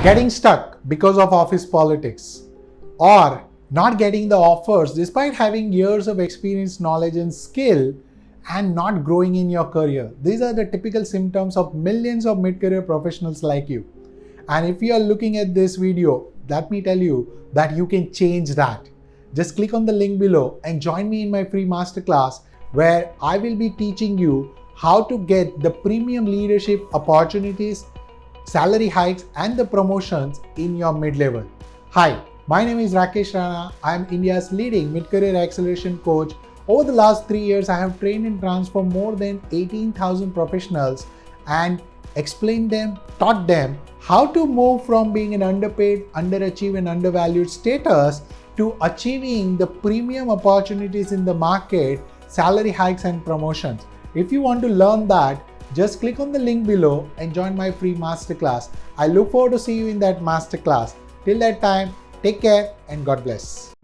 Getting stuck because of office politics, or not getting the offers despite having years of experience, knowledge, and skill, and not growing in your career. These are the typical symptoms of millions of mid-career professionals like you. And if you are looking at this video, let me tell you that you can change that. Just click on the link below and join me in my free masterclass where I will be teaching you how to get the premium leadership opportunities, salary hikes, and the promotions in your mid-level. Hi, my name is Rakesh Rana. I am India's leading mid-career acceleration coach. Over the last 3 years, I have trained and transformed more than 18,000 professionals and explained them, taught them how to move from being an underpaid, underachieved, and undervalued status to achieving the premium opportunities in the market, salary hikes, and promotions. If you want to learn that, just click on the link below and join my free masterclass. I look forward to see you in that masterclass. Till that time, take care and God bless.